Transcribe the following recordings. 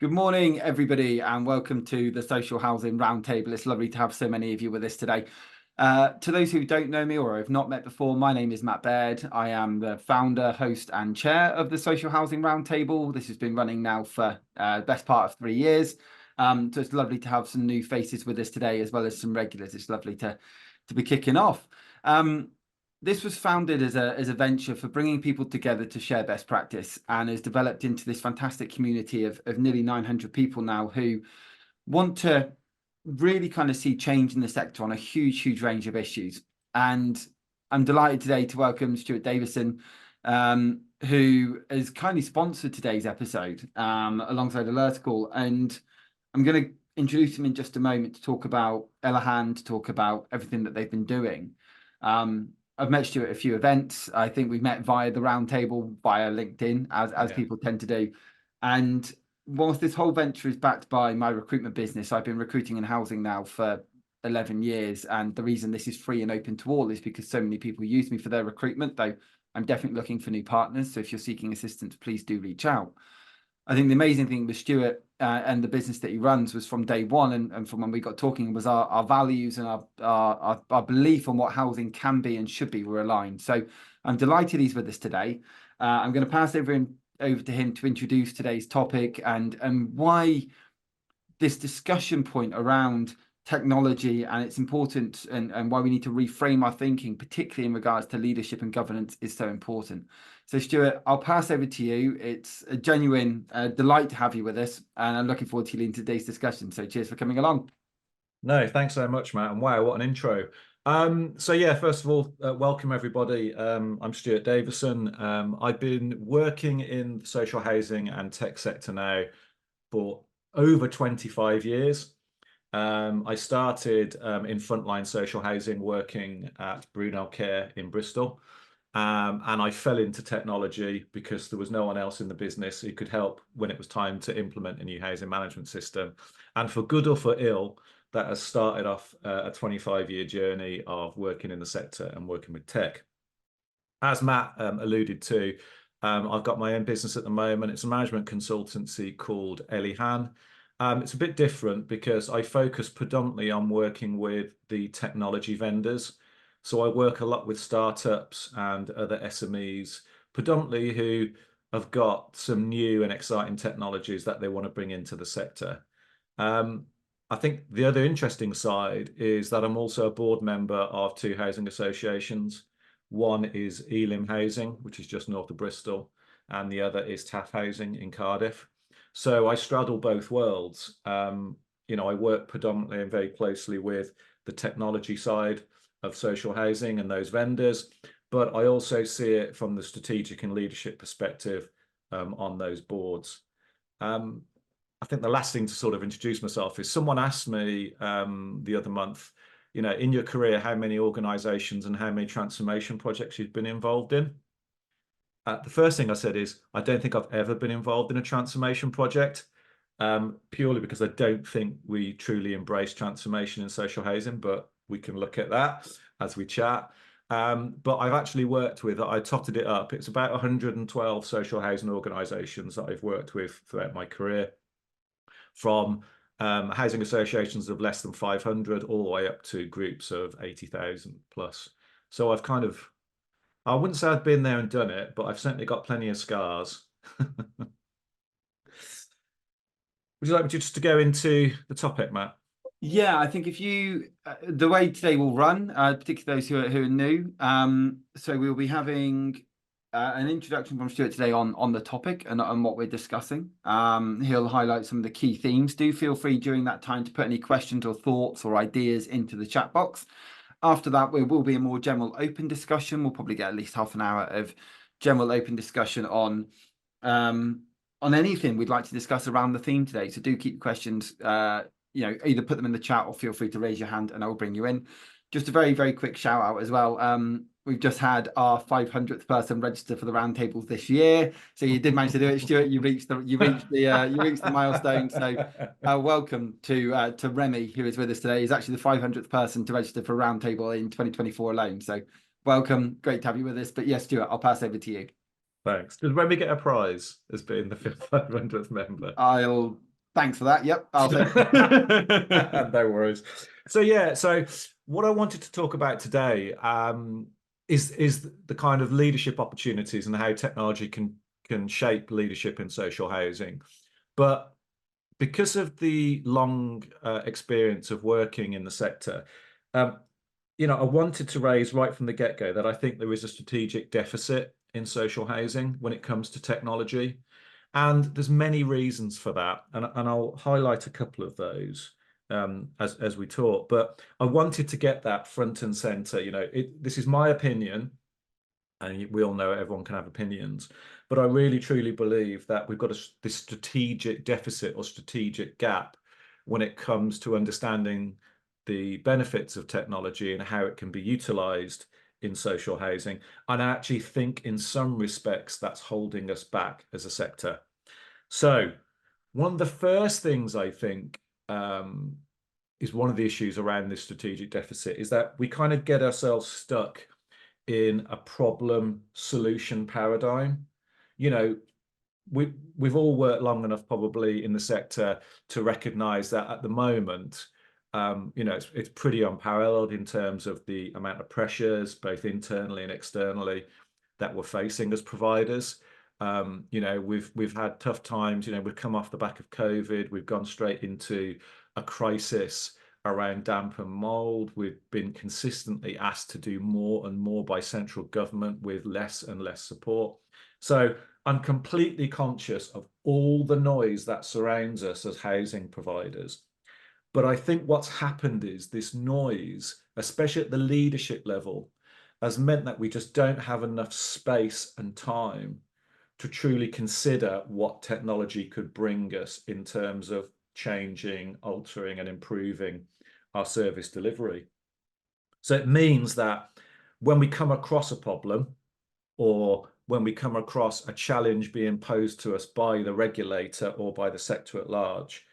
Good morning, everybody, and welcome to the Social Housing Roundtable. It's lovely to have so many of you with us today. To those who don't know me or have not met before, my name is Matt Baird. I am the founder, host, and chair of the Social Housing Roundtable. This has been running now for the best part of 3 years. So it's lovely to have some new faces with us today, as well as some regulars. It's lovely to be kicking off. This was founded as a venture for bringing people together to share best practice, and has developed into this fantastic community of nearly 900 people now who want to really kind of see change in the sector on a huge range of issues. And I'm delighted today to welcome Stewart Davison, who has kindly sponsored today's episode alongside Alert School. And I'm going to introduce him in just a moment to talk about Elehan, to talk about everything that they've been doing. I've met Stuart at a few events. I think we've met via the roundtable, via LinkedIn, as people tend to do. And whilst this whole venture is backed by my recruitment business, I've been recruiting in housing now for 11 years. And the reason this is free and open to all is because so many people use me for their recruitment, though I'm definitely looking for new partners. So if you're seeking assistance, please do reach out. I think the amazing thing with Stuart and the business that he runs was from day one, and from when we got talking, was our values and our belief on what housing can be and should be were aligned. So I'm delighted he's with us today. I'm going to pass over to him to introduce today's topic and why this discussion point around technology and its importance, and why we need to reframe our thinking, particularly in regards to leadership and governance, is so important. So Stuart, I'll pass over to you. It's a genuine delight to have you with us, and I'm looking forward to leading today's discussion. So cheers for coming along. No, thanks so much, Matt. And wow, what an intro. So yeah, first of all, welcome everybody. I'm Stewart Davison. I've been working in the social housing and tech sector now for over 25 years. I started in frontline social housing working at Brunel Care in Bristol. And I fell into technology because there was no one else in the business who could help when it was time to implement a new housing management system. And for good or for ill, that has started off a 25-year journey of working in the sector and working with tech. As Matt alluded to, I've got my own business at the moment. It's a management consultancy called Elehan. It's a bit different because I focus predominantly on working with the technology vendors. So I work a lot with startups and other SMEs, predominantly who have got some new and exciting technologies that they want to bring into the sector. I think the other interesting side is that I'm also a board member of two housing associations. One is Elim Housing, which is just north of Bristol, and the other is Taff Housing in Cardiff. So I straddle both worlds. I work predominantly and very closely with the technology side of social housing and those vendors, but I also see it from the strategic and leadership perspective on those boards. I think the last thing to sort of introduce myself is someone asked me the other month, in your career, how many organizations and how many transformation projects you've been involved in. The first thing I said is, I don't think I've ever been involved in a transformation project, purely because I don't think we truly embrace transformation in social housing, but we can look at that as we chat. But I've actually worked with, I totted it up, it's about 112 social housing organizations that I've worked with throughout my career, from housing associations of less than 500 all the way up to groups of 80,000 plus. So I wouldn't say I've been there and done it, but I've certainly got plenty of scars. Would you like me just to go into the topic, Matt? Yeah, I think the way today will run, particularly those who are new. So we'll be having an introduction from Stuart today on the topic and on what we're discussing. He'll highlight some of the key themes. Do feel free during that time to put any questions or thoughts or ideas into the chat box. After that, there will be a more general open discussion. We'll probably get at least half an hour of general open discussion on anything we'd like to discuss around the theme today. So do keep questions, either put them in the chat or feel free to raise your hand and I will bring you in. Just a very quick shout out as well. We've just had our 500th person register for the roundtables this year, so you did manage to do it, Stuart. You reached the milestone. So welcome to Remy, who is with us today. He's actually the 500th person to register for a roundtable in 2024 alone. So welcome, great to have you with us. But yes, Stuart, I'll pass over to you. Thanks. Did Remy get a prize as being the 500th member? I'll Thanks for that. Yep, I'll take. No worries. So yeah, so what I wanted to talk about today is the kind of leadership opportunities and how technology can shape leadership in social housing. But because of the long experience of working in the sector, um, I wanted to raise right from the get-go that I think there is a strategic deficit in social housing when it comes to technology. And there's many reasons for that. And I'll highlight a couple of those as we talk. But I wanted to get that front and center. This is my opinion. And we all know everyone can have opinions. But I really, truly believe that we've got this strategic deficit or strategic gap when it comes to understanding the benefits of technology and how it can be utilized in social housing. And I actually think in some respects that's holding us back as a sector. So one of the first things I think is one of the issues around this strategic deficit is that we kind of get ourselves stuck in a problem solution paradigm. We've all worked long enough probably in the sector to recognize that at the moment, it's pretty unparalleled in terms of the amount of pressures, both internally and externally, that we're facing as providers. We've had tough times. We've come off the back of COVID. We've gone straight into a crisis around damp and mold. We've been consistently asked to do more and more by central government with less and less support. So I'm completely conscious of all the noise that surrounds us as housing providers. But I think what's happened is this noise, especially at the leadership level, has meant that we just don't have enough space and time to truly consider what technology could bring us in terms of changing, altering, and improving our service delivery. So it means that when we come across a problem or when we come across a challenge being posed to us by the regulator or by the sector at large,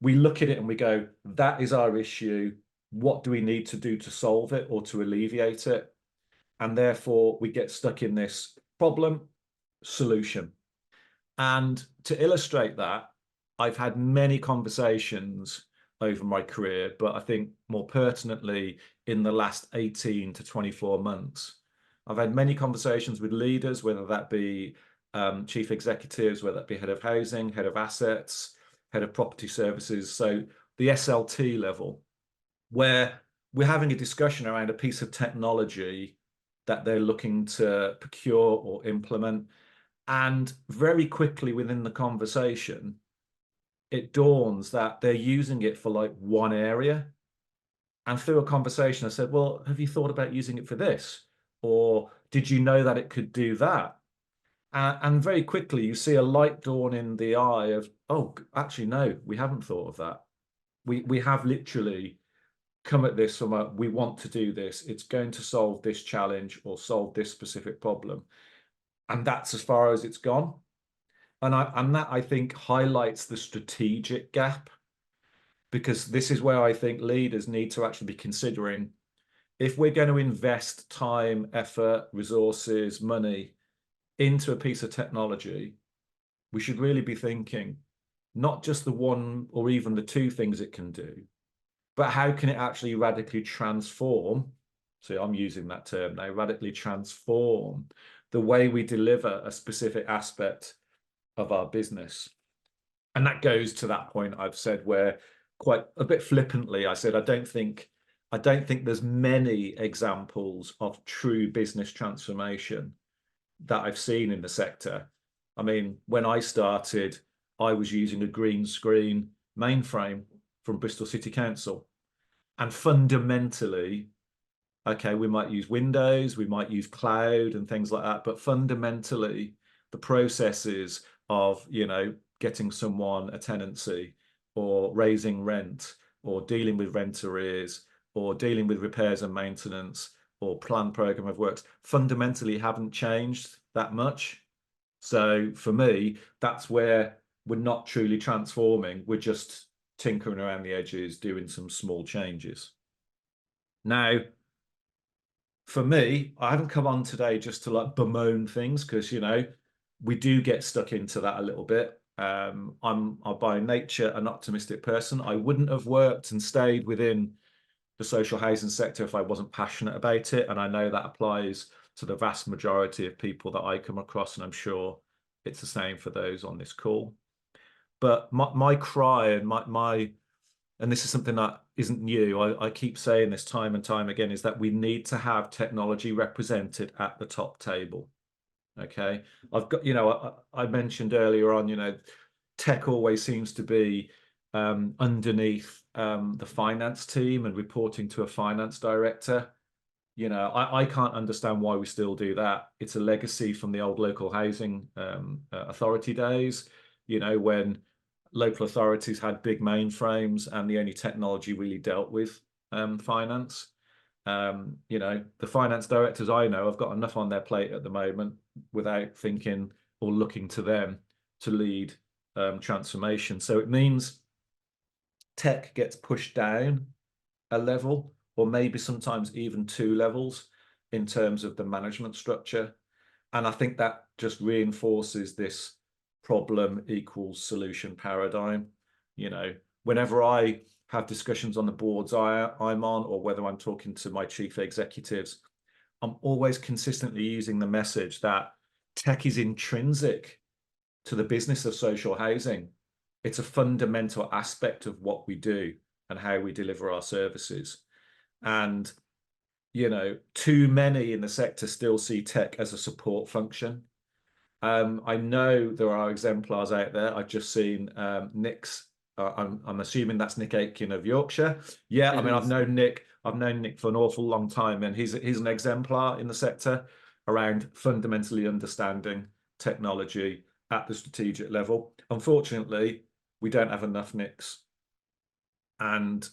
we look at it and we go, that is our issue. What do we need to do to solve it or to alleviate it? And therefore, we get stuck in this problem solution. And to illustrate that, I've had many conversations over my career, but I think more pertinently in the last 18 to 24 months, I've had many conversations with leaders, whether that be chief executives, whether that be head of housing, head of assets, head of property services, so the SLT level, where we're having a discussion around a piece of technology that they're looking to procure or implement. And very quickly within the conversation, it dawns that they're using it for like one area. And through a conversation, I said, well, have you thought about using it for this? Or did you know that it could do that? And very quickly, you see a light dawn in the eye of, oh, actually, no, we haven't thought of that. We have literally come at this from a, we want to do this. It's going to solve this challenge or solve this specific problem. And that's as far as it's gone. And that, I think, highlights the strategic gap, because this is where I think leaders need to actually be considering, if we're going to invest time, effort, resources, money into a piece of technology, we should really be thinking not just the one or even the two things it can do, but how can it actually radically transform, so I'm using that term now, radically transform the way we deliver a specific aspect of our business. And that goes to that point I've said where, quite a bit flippantly, I said, I don't think there's many examples of true business transformation that I've seen in the sector. I mean, when I started, I was using a green screen mainframe from Bristol City Council. And fundamentally, okay, we might use Windows, we might use cloud and things like that, but fundamentally, the processes of, getting someone a tenancy or raising rent or dealing with rent arrears or dealing with repairs and maintenance or planned program of works fundamentally haven't changed that much. So for me, that's where we're not truly transforming. We're just tinkering around the edges, doing some small changes. Now, for me, I haven't come on today just to like bemoan things, because we do get stuck into that a little bit. I'm by nature an optimistic person. I wouldn't have worked and stayed within the social housing sector if I wasn't passionate about it. And I know that applies to the vast majority of people that I come across, and I'm sure it's the same for those on this call. But my cry and this is something that isn't new, I keep saying this time and time again, is that we need to have technology represented at the top table. Okay. I've got, I mentioned earlier on, tech always seems to be underneath the finance team and reporting to a finance director. I can't understand why we still do that. It's a legacy from the old local housing authority days, when local authorities had big mainframes and the only technology really dealt with finance. The finance directors I know have got enough on their plate at the moment without thinking or looking to them to lead transformation. So it means tech gets pushed down a level, or maybe sometimes even 2 levels in terms of the management structure. And I think that just reinforces this problem equals solution paradigm. Whenever I have discussions on the boards I'm on, or whether I'm talking to my chief executives, I'm always consistently using the message that tech is intrinsic to the business of social housing. It's a fundamental aspect of what we do and how we deliver our services. And, too many in the sector still see tech as a support function. I know there are exemplars out there. I've just seen Nick's. I'm assuming that's Nick Aitken of Yorkshire. Yeah, I mean, I've known Nick for an awful long time, and he's an exemplar in the sector around fundamentally understanding technology at the strategic level. Unfortunately, we don't have enough Nicks. And,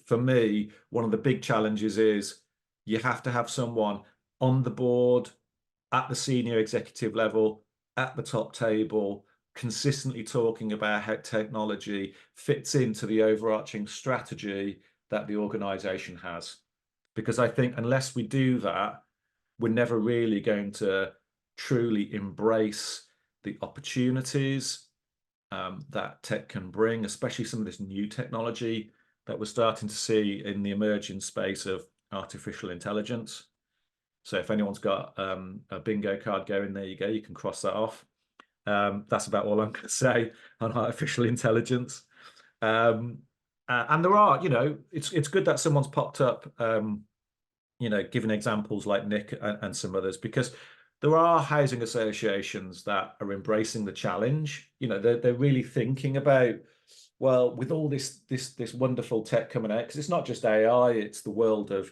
for me, one of the big challenges is you have to have someone on the board, at the senior executive level, at the top table, consistently talking about how technology fits into the overarching strategy that the organization has. Because I think unless we do that, we're never really going to truly embrace the opportunities that tech can bring, especially some of this new technology that we're starting to see in the emerging space of artificial intelligence. So if anyone's got a bingo card going, there you go, you can cross that off. That's about all I'm going to say on artificial intelligence. And there are, it's good that someone's popped up, giving examples like Nick and some others, because there are housing associations that are embracing the challenge. They're really thinking about, well, with all this wonderful tech coming out, because it's not just AI, it's the world of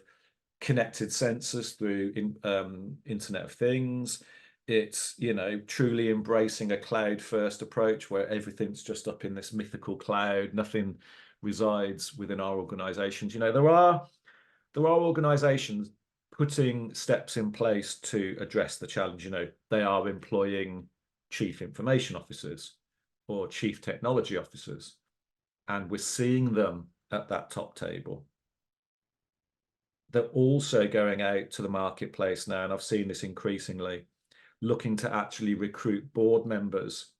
connected sensors through Internet of Things. It's, truly embracing a cloud first approach where everything's just up in this mythical cloud. Nothing resides within our organizations. There are organizations putting steps in place to address the challenge. They are employing chief information officers or chief technology officers, and we're seeing them at that top table. They're also going out to the marketplace now, and I've seen this increasingly, looking to actually recruit board members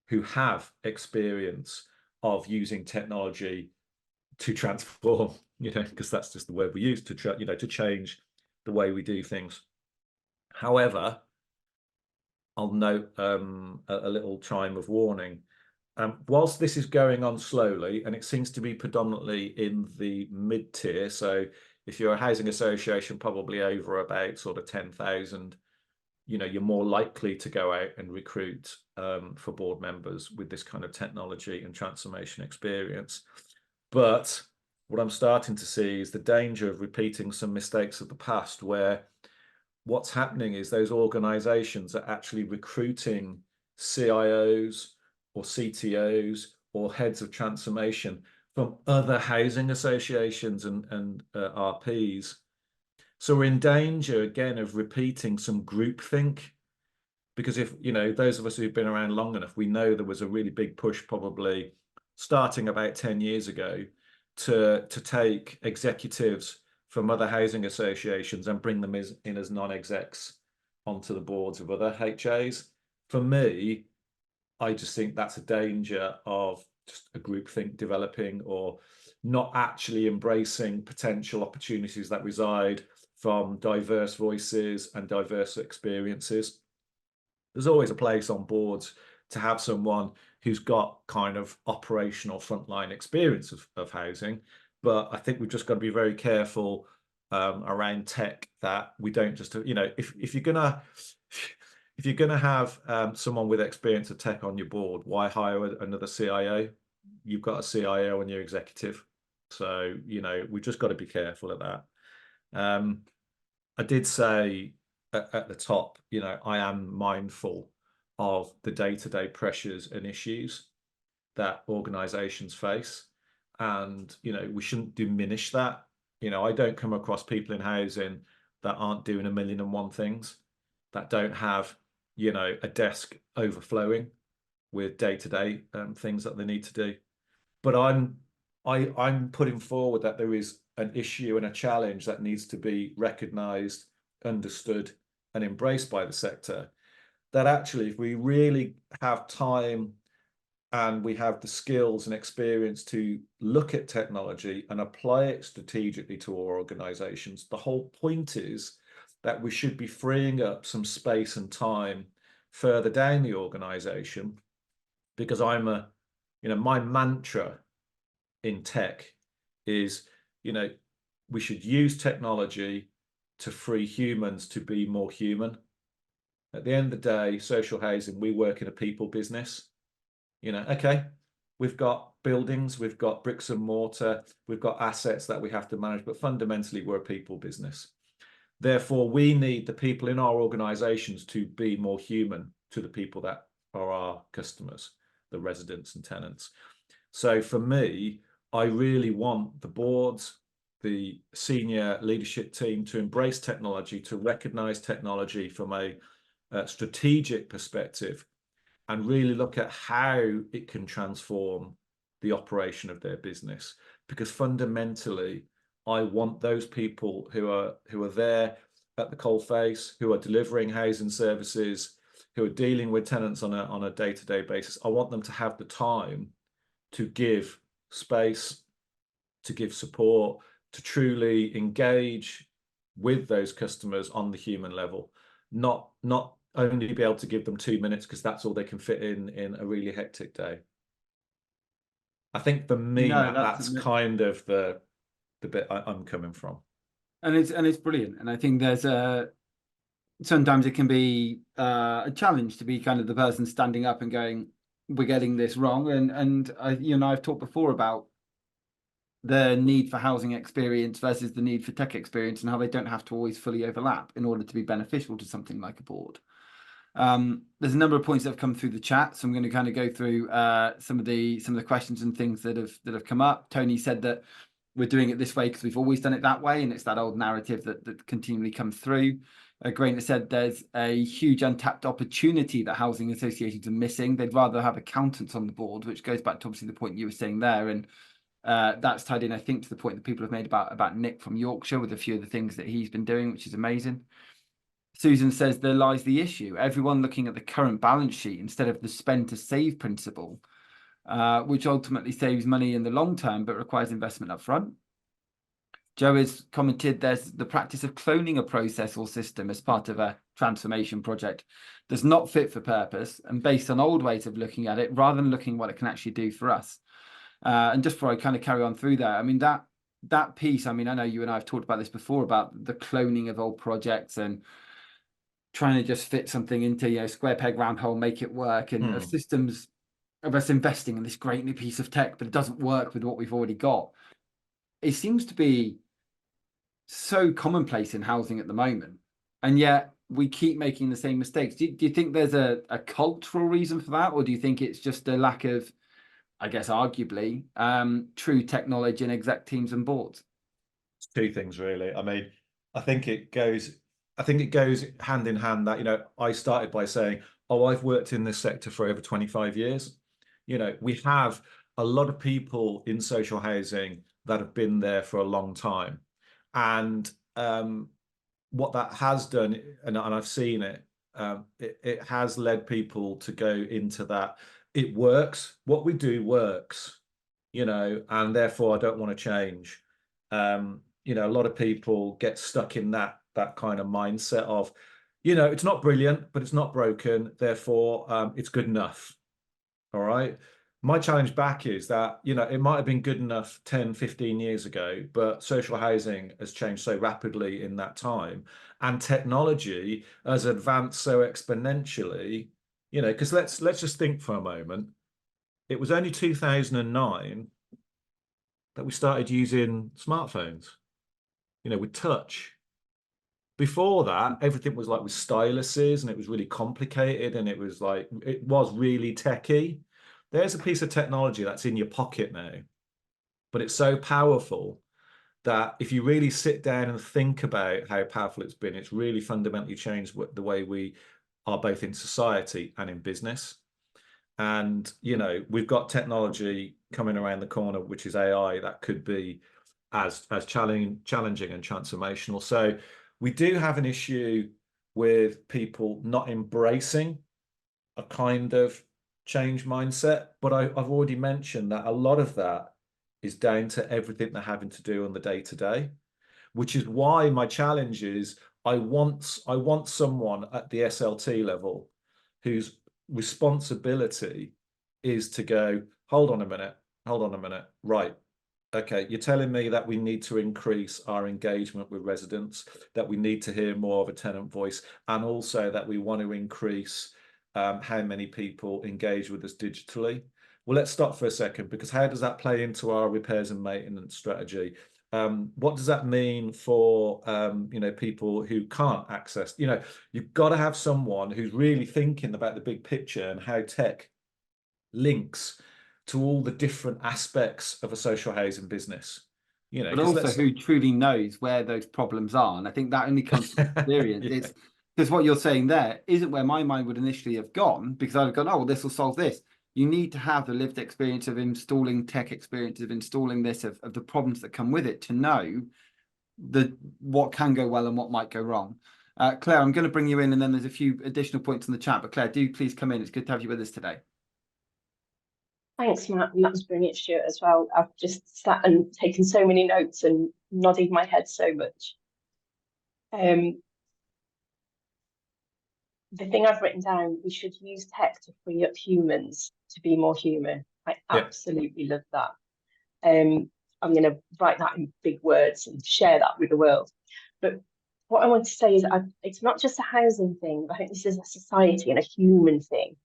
who have experience of using technology to transform, because that's just the word we use, to change the way we do things. However, I'll note a little chime of warning. Whilst this is going on slowly, and it seems to be predominantly in the mid-tier, so if you're a housing association, probably over about sort of 10,000, you're more likely to go out and recruit for board members with this kind of technology and transformation experience. But what I'm starting to see is the danger of repeating some mistakes of the past, where what's happening is those organizations are actually recruiting CIOs or CTOs or heads of transformation from other housing associations and RPs. So we're in danger again of repeating some groupthink, because if those of us who've been around long enough, we know there was a really big push, probably starting about 10 years ago, to take executives from other housing associations and bring them in as non-execs onto the boards of other HAs. for me, I just think that's a danger of just a groupthink developing, or not actually embracing potential opportunities that reside from diverse voices and diverse experiences. There's always a place on boards to have someone who's got kind of operational frontline experience of housing. But I think we've just got to be very careful around tech, that we don't just, if you're gonna have someone with experience of tech on your board, why hire another CIO? You've got a CIO on your executive. So, we've just got to be careful of that. I did say at the top, I am mindful of the day-to-day pressures and issues that organizations face. And, we shouldn't diminish that. I don't come across people in housing that aren't doing a million and one things, that don't have, a desk overflowing with day-to-day things that they need to do. But I'm putting forward that there is an issue and a challenge that needs to be recognized, understood, and embraced by the sector. That actually, if we really have time and we have the skills and experience to look at technology and apply it strategically to our organizations, the whole point is that we should be freeing up some space and time further down the organization. Because my mantra in tech is, we should use technology to free humans to be more human. At the end of the day, social housing, we work in a people business. Okay, we've got buildings, we've got bricks and mortar, we've got assets that we have to manage, but fundamentally we're a people business. Therefore, we need the people in our organizations to be more human to the people that are our customers, the residents and tenants. So for me, I really want the boards, the senior leadership team to embrace technology, to recognize technology from a strategic perspective, and really look at how it can transform the operation of their business. Because fundamentally, I want those people who are there at the coalface, who are delivering housing services, who are dealing with tenants on a day-to-day basis. I want them to have the time to give space, to give support, to truly engage with those customers on the human level, not only be able to give them 2 minutes because that's all they can fit in a really hectic day. I think for me, No, that's kind of the bit I'm coming from. And it's brilliant. And I think sometimes it can be a challenge to be kind of the person standing up and going, we're getting this wrong. And I've talked before about the need for housing experience versus the need for tech experience, and how they don't have to always fully overlap in order to be beneficial to something like a board. There's a number of points that have come through the chat, so I'm going to kind of go through some of the questions and things that have come up. Tony said that we're doing it this way because we've always done it that way, and it's that old narrative that continually comes through. Grainer said there's a huge untapped opportunity that housing associations are missing. They'd rather have accountants on the board, which goes back to obviously the point you were saying there, and that's tied in, I think, to the point that people have made about Nick from Yorkshire with a few of the things that he's been doing, which is amazing. Susan says there lies the issue. Everyone looking at the current balance sheet instead of the spend to save principle, which ultimately saves money in the long term but requires investment up front. Joe has commented there's the practice of cloning a process or system as part of a transformation project that's not fit for purpose and based on old ways of looking at it rather than looking what it can actually do for us. And just before I kind of carry on through that, I mean, that piece, I mean, I know you and I have talked about this before about the cloning of old projects and trying to just fit something into, square peg, round hole, make it work, and of systems of us investing in this great new piece of tech, but it doesn't work with what we've already got. It seems to be so commonplace in housing at the moment, and yet we keep making the same mistakes. Do you think there's a cultural reason for that, or do you think it's just a lack of, I guess, arguably, true technology in exec teams and boards? It's two things, really. I mean, I think it goes hand in hand that, I started by saying, I've worked in this sector for over 25 years. We have a lot of people in social housing that have been there for a long time. And what that has done, and I've seen it, it has led people to go into that. It works. What we do works, and therefore I don't want to change. A lot of people get stuck in that kind of mindset of, it's not brilliant, but it's not broken. Therefore, it's good enough. All right. My challenge back is that, it might have been good enough 10, 15 years ago, but social housing has changed so rapidly in that time. And technology has advanced so exponentially, because let's just think for a moment. It was only 2009 that we started using smartphones, with touch. Before that, everything was like with styluses, and it was really complicated, and it was really techy. There's a piece of technology that's in your pocket now, but it's so powerful that if you really sit down and think about how powerful it's really fundamentally changed the way we are both in society and in business. And, we've got technology coming around the corner, which is AI, that could be as challenging and transformational. So we do have an issue with people not embracing a kind of change mindset, but I've already mentioned that a lot of that is down to everything they're having to do on the day-to-day, which is why my challenge is I want someone at the SLT level whose responsibility is to go, hold on a minute, right. Okay, you're telling me that we need to increase our engagement with residents, that we need to hear more of a tenant voice, and also that we want to increase how many people engage with us digitally. Well, let's stop for a second, because how does that play into our repairs and maintenance strategy? What does that mean for people who can't access? You've got to have someone who's really thinking about the big picture and how tech links to all the different aspects of a social housing business. But also who truly knows where those problems are. And I think that only comes from experience. Yeah. It's because what you're saying there isn't where my mind would initially have gone, because I'd have gone, oh, well, this will solve this. You need to have the lived experience of installing tech, experience of installing this, of the problems that come with it, to know what can go well and what might go wrong. Claire, I'm going to bring you in, and then there's a few additional points in the chat. But Claire, do please come in. It's good to have you with us today. Thanks, Matt. And that was brilliant, Stuart, as well. I've just sat and taken so many notes and nodding my head so much. The thing I've written down, we should use tech to free up humans to be more human. I absolutely love that. I'm going to write that in big words and share that with the world. But what I want to say is it's not just a housing thing, but I think this is a society and a human thing,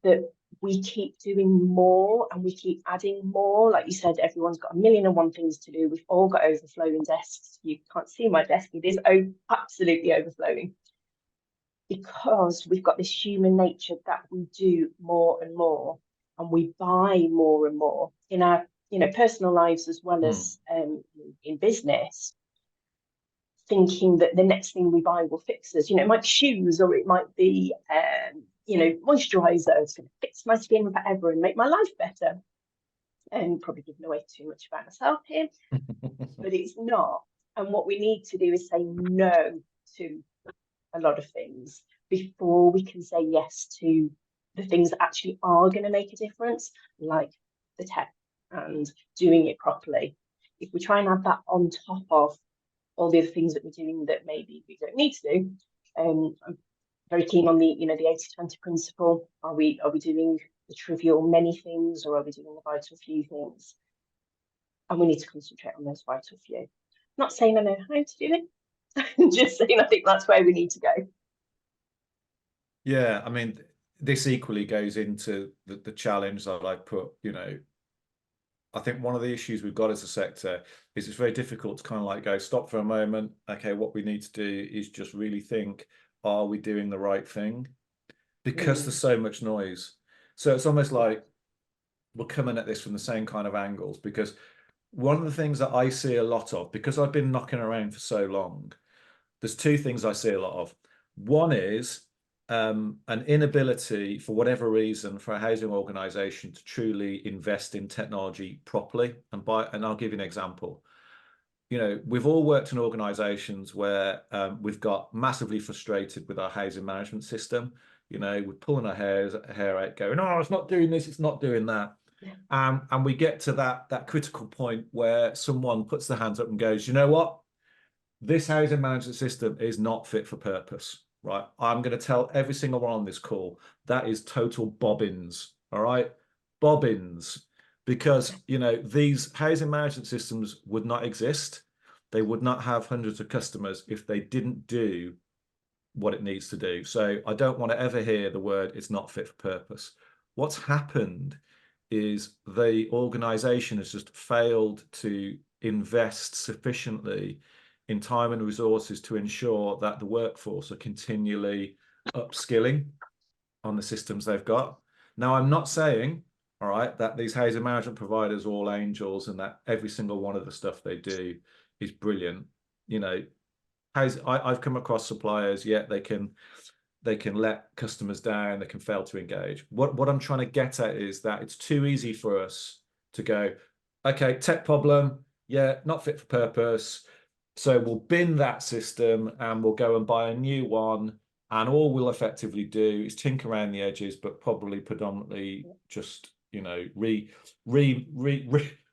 that we keep doing more and we keep adding more. Like you said, everyone's got 1,000,001 things to do. We've all got overflowing desks. You can't see my desk. It is absolutely overflowing, because we've got this human nature that we do more and more, and we buy more and more in our personal lives as well as in business, thinking that the next thing we buy will fix us. It might be shoes, or it might be moisturizer. It's going to fix my skin forever and make my life better. And probably giving away too much about myself here, but it's not. And what we need to do is say no to a lot of things before we can say yes to the things that actually are going to make a difference, like the tech and doing it properly. If we try and add that on top of all the other things that we're doing that maybe we don't need to do, I'm very keen on the 80-20 principle. Are we doing the trivial many things, or are we doing the vital few things? And we need to concentrate on those vital few. I'm not saying I know how to do it. I'm just saying I think that's where we need to go. Yeah, I mean, this equally goes into the challenge that I put, I think one of the issues we've got as a sector is it's very difficult to kind of go, stop for a moment. Okay, what we need to do is just really think, are we doing the right thing? Because there's so much noise. So it's almost like we're coming at this from the same kind of angles, because one of the things that I see a lot of, because I've been knocking around for so long, there's two things I see a lot of. One is an inability, for whatever reason, for a housing organisation to truly invest in technology properly. And I'll give you an example. you know, we've all worked in organizations where we've got massively frustrated with our housing management system. You know, we're pulling our hair out, going, oh, it's not doing this, it's not doing that. Yeah. And we get to that critical point where someone puts their hands up and goes, you know what? This housing management system is not fit for purpose, right? I'm going to tell every single one on this call that is total bobbins, all right? Bobbins. Because, you know, these housing management systems would not exist. They would not have hundreds of customers if they didn't do what it needs to do. So I don't want to ever hear the word it's not fit for purpose. What's happened is the organization has just failed to invest sufficiently in time and resources to ensure that the workforce are continually upskilling on the systems they've got. Now, I'm not saying, all right, that these housing management providers are all angels and that every single one of the stuff they do is brilliant. You know, I've come across suppliers, yet they can let customers down, they can fail to engage. What I'm trying to get at is that it's too easy for us to go, okay, tech problem, yeah, not fit for purpose. So we'll bin that system and we'll go and buy a new one. And all we'll effectively do is tinker around the edges, but probably predominantly just, you know,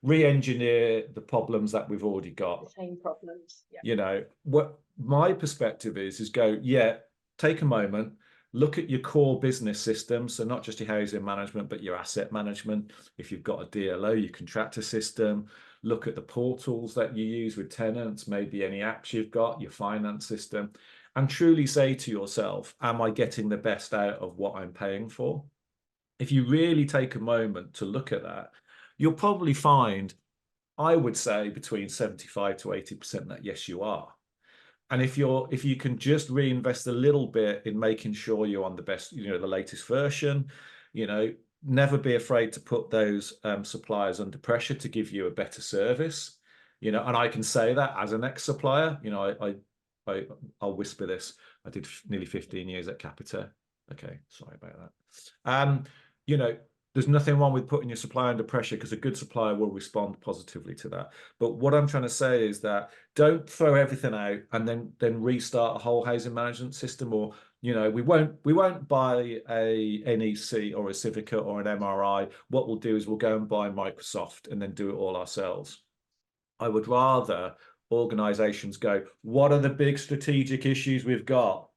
re-engineer the problems that we've already got. The same problems. Yeah. You know, what my perspective is go, yeah, take a moment, look at your core business systems. So not just your housing management, but your asset management. If you've got a DLO, your contractor system, look at the portals that you use with tenants, maybe any apps you've got, your finance system, and truly say to yourself, am I getting the best out of what I'm paying for? If you really take a moment to look at that, you'll probably find, I would say, between 75 to 80% that yes, you are. And if you can just reinvest a little bit in making sure you're on the best, you know, the latest version, you know, never be afraid to put those suppliers under pressure to give you a better service, you know. And I can say that as an ex-supplier, you know, I'll whisper this. I did nearly 15 years at Capita. Okay, sorry about that. You know, there's nothing wrong with putting your supplier under pressure because a good supplier will respond positively to that. But what I'm trying to say is that don't throw everything out and then restart a whole housing management system, or, you know, we won't buy a NEC or a Civica or an MRI. What we'll do is we'll go and buy Microsoft and then do it all ourselves. I would rather organizations go, what are the big strategic issues we've got?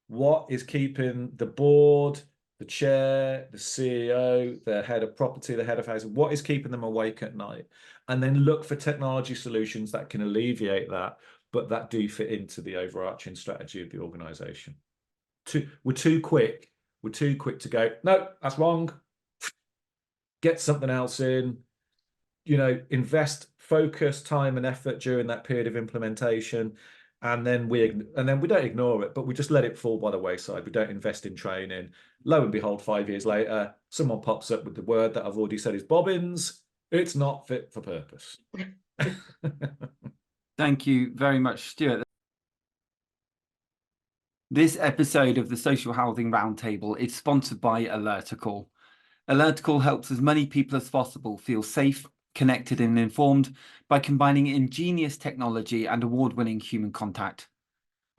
What is keeping the board, the chair, the CEO, the head of property, the head of housing, what is keeping them awake at night? And then look for technology solutions that can alleviate that, but that do fit into the overarching strategy of the organization. We're too quick to go, no, that's wrong. Get something else in, you know, invest focus, time and effort during that period of implementation. And then we don't ignore it, but we just let it fall by the wayside. We don't invest in training. Lo and behold, 5 years later, someone pops up with the word that I've already said is bobbins. It's not fit for purpose. Thank you very much, Stuart. This episode of the Social Housing Roundtable is sponsored by Alertical. Alertical helps as many people as possible feel safe, connected and informed by combining ingenious technology and award-winning human contact.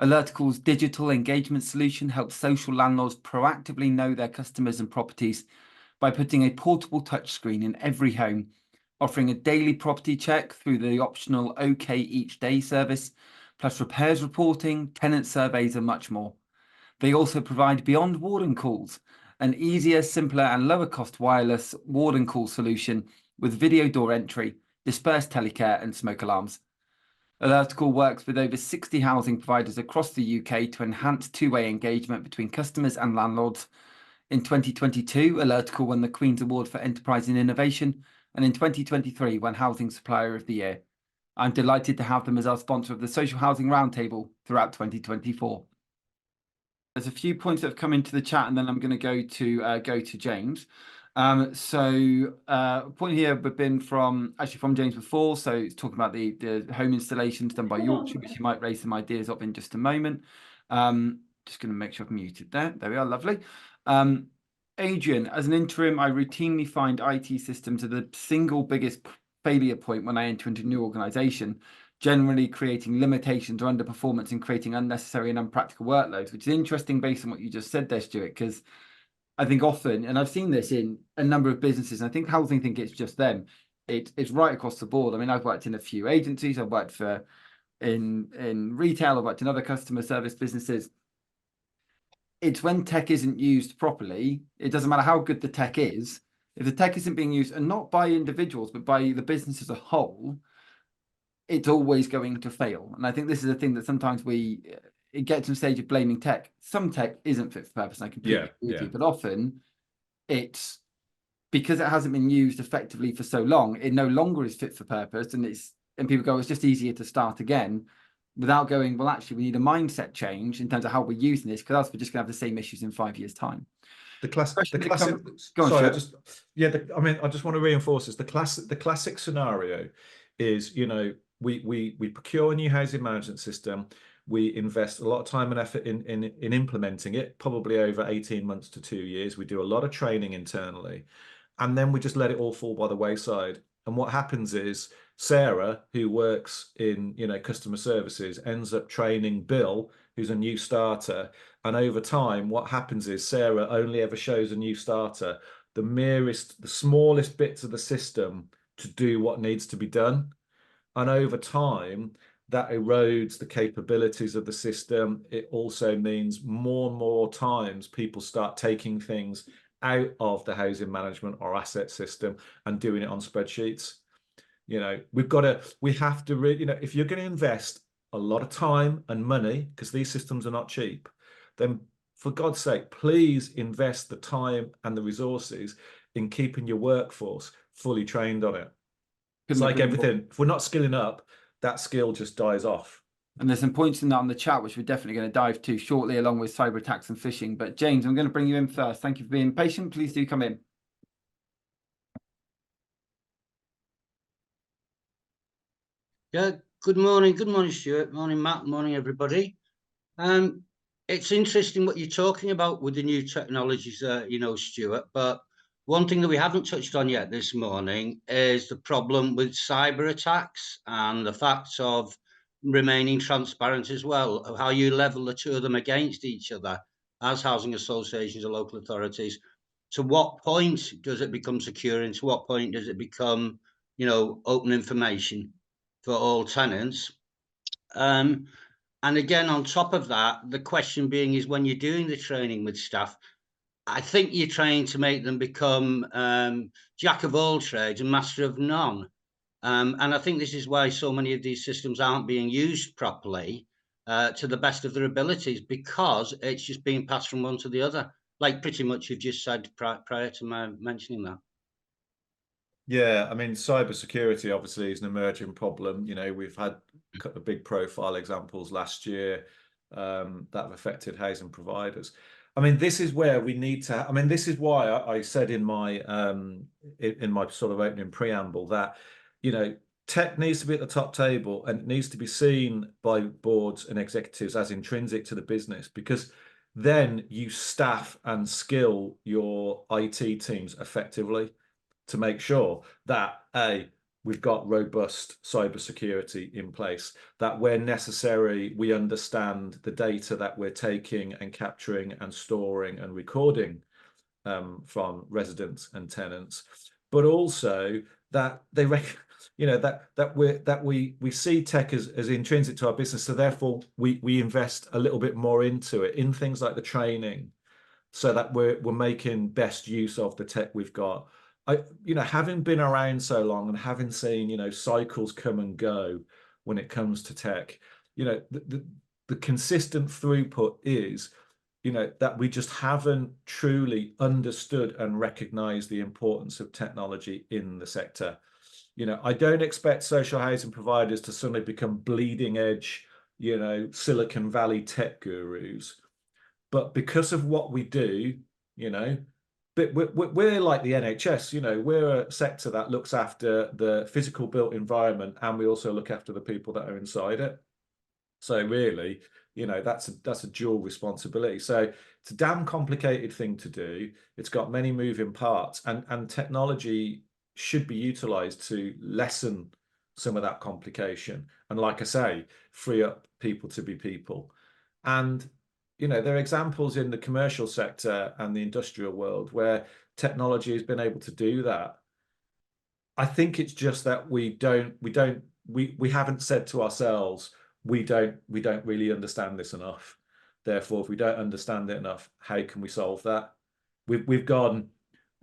Alertical's digital engagement solution helps social landlords proactively know their customers and properties by putting a portable touchscreen in every home, offering a daily property check through the optional OK Each Day service, plus repairs reporting, tenant surveys and much more. They also provide Beyond Warden Calls, an easier, simpler and lower cost wireless warden call solution with video door entry, dispersed telecare and smoke alarms. Alertical works with over 60 housing providers across the UK to enhance two-way engagement between customers and landlords. In 2022, Alertical won the Queen's Award for Enterprise and Innovation, and in 2023 won Housing Supplier of the Year. I'm delighted to have them as our sponsor of the Social Housing Roundtable throughout 2024. There's a few points that have come into the chat, and then I'm going to go to James. A point here would been from James before. So it's talking about the home installations done by Yorkshire, which you might raise some ideas of in just a moment. Just going to make sure I've muted there. There we are, lovely. Adrian, as an interim, I routinely find IT systems are the single biggest failure point when I enter into a new organisation. generally creating limitations or underperformance and creating unnecessary and unpractical workloads, which is interesting based on what you just said there, Stuart, because I think often, and I've seen this in a number of businesses, and I think housing think it's just them. It's right across the board. I mean, I've worked in a few agencies, I've worked in retail, I've worked in other customer service businesses. It's when tech isn't used properly, it doesn't matter how good the tech is, if the tech isn't being used, and not by individuals, but by the business as a whole, it's always going to fail. And I think this is a thing that sometimes it gets to the stage of blaming tech. Some tech isn't fit for purpose, and I completely agree with you, but often it's because it hasn't been used effectively for so long, it no longer is fit for purpose, and people go, it's just easier to start again, without going, well, actually, we need a mindset change in terms of how we're using this, because else we're just going to have the same issues in 5 years' time. The classic. On, sorry, I mean, I just want to reinforce this. The classic scenario is, you know, we procure a new housing management system. We invest a lot of time and effort in implementing it, probably over 18 months to 2 years. We do a lot of training internally, and then we just let it all fall by the wayside. And what happens is Sarah, who works in, you know, customer services, ends up training Bill, who's a new starter. And over time, what happens is Sarah only ever shows a new starter the smallest bits of the system to do what needs to be done. And over time, that erodes the capabilities of the system. It also means more and more times people start taking things out of the housing management or asset system and doing it on spreadsheets. You know, we have to really, you know, if you're going to invest a lot of time and money, because these systems are not cheap, then for God's sake, please invest the time and the resources in keeping your workforce fully trained on it. It's like everything. If we're not skilling up, that skill just dies off. And there's some points in that on the chat, which we're definitely going to dive to shortly, along with cyber attacks and phishing. But James, I'm going to bring you in first. Thank you for being patient. Please do come in. Yeah, good morning. Good morning, Stuart. Morning, Matt. Morning, everybody. It's interesting what you're talking about with the new technologies, you know, Stuart, but one thing that we haven't touched on yet this morning is the problem with cyber attacks and the fact of remaining transparent as well, of how you level the two of them against each other as housing associations or local authorities. To what point does it become secure, and to what point does it become, you know, open information for all tenants? And again, on top of that, the question being is, when you're doing the training with staff, I think you're trying to make them become jack of all trades and master of none. And I think this is why so many of these systems aren't being used properly to the best of their abilities, because it's just being passed from one to the other, like pretty much you've just said prior to my mentioning that. Yeah, I mean, cybersecurity obviously is an emerging problem. You know, we've had a couple of big profile examples last year that have affected housing providers. I mean, this is where we need to. I mean, this is why I said in my sort of opening preamble that, you know, tech needs to be at the top table, and it needs to be seen by boards and executives as intrinsic to the business, because then you staff and skill your IT teams effectively to make sure that we've got robust cybersecurity in place, that where necessary, we understand the data that we're taking and capturing and storing and recording from residents and tenants, but also that they you know, that we see tech as intrinsic to our business, so therefore we invest a little bit more into it, in things like the training, so that we're making best use of the tech we've got. You know, having been around so long and having seen, you know, cycles come and go when it comes to tech, you know, the consistent throughput is, you know, that we just haven't truly understood and recognized the importance of technology in the sector. You know, I don't expect social housing providers to suddenly become bleeding edge, you know, Silicon Valley tech gurus, but because of what we do, you know, but we're like the NHS, you know, we're a sector that looks after the physical built environment, and we also look after the people that are inside it. So really, you know, that's a dual responsibility. So it's a damn complicated thing to do. It's got many moving parts, and technology should be utilized to lessen some of that complication. And like I say, free up people to be people. And, you know, there are examples in the commercial sector and the industrial world where technology has been able to do that. I think it's just that we haven't said to ourselves, we don't really understand this enough. Therefore, if we don't understand it enough, how can we solve that? We've gone,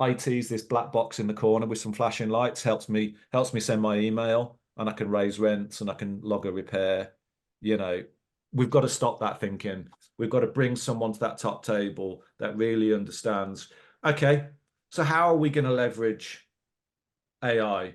IT's this black box in the corner with some flashing lights, helps me send my email, and I can raise rents and I can log a repair. You know, we've got to stop that thinking. We've got to bring someone to that top table that really understands, okay, so how are we going to leverage AI?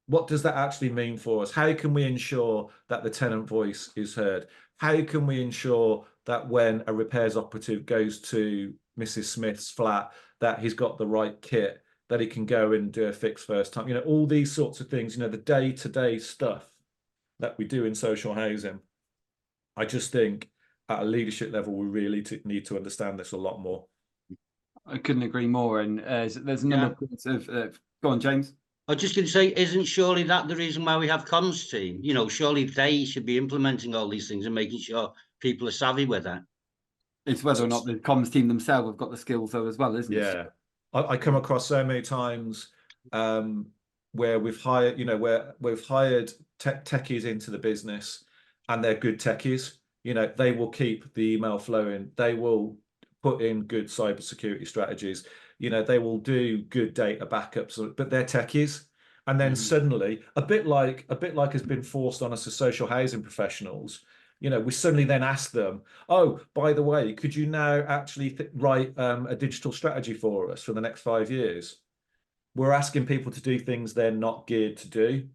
What does that actually mean for us? How can we ensure that the tenant voice is heard? How can we ensure that when a repairs operative goes to Mrs. Smith's flat, that he's got the right kit, that he can go and do a fix first time? You know, all these sorts of things, you know, the day-to-day stuff that we do in social housing. I just think at a leadership level, we really need to understand this a lot more. I couldn't agree more. And there's a number of points of go on, James. I was just going to say, isn't surely that the reason why we have comms team? You know, surely they should be implementing all these things and making sure people are savvy with that. It's whether or not the comms team themselves have got the skills though as well, isn't it? Yeah, I come across so many times where we've hired, you know, where we've hired techies into the business, and they're good techies. You know, they will keep the email flowing. They will put in good cybersecurity strategies. You know, they will do good data backups, but they're techies. And then suddenly, a bit like has been forced on us as social housing professionals, you know, we suddenly then ask them, oh, by the way, could you now actually write a digital strategy for us for the next 5 years? We're asking people to do things they're not geared to do.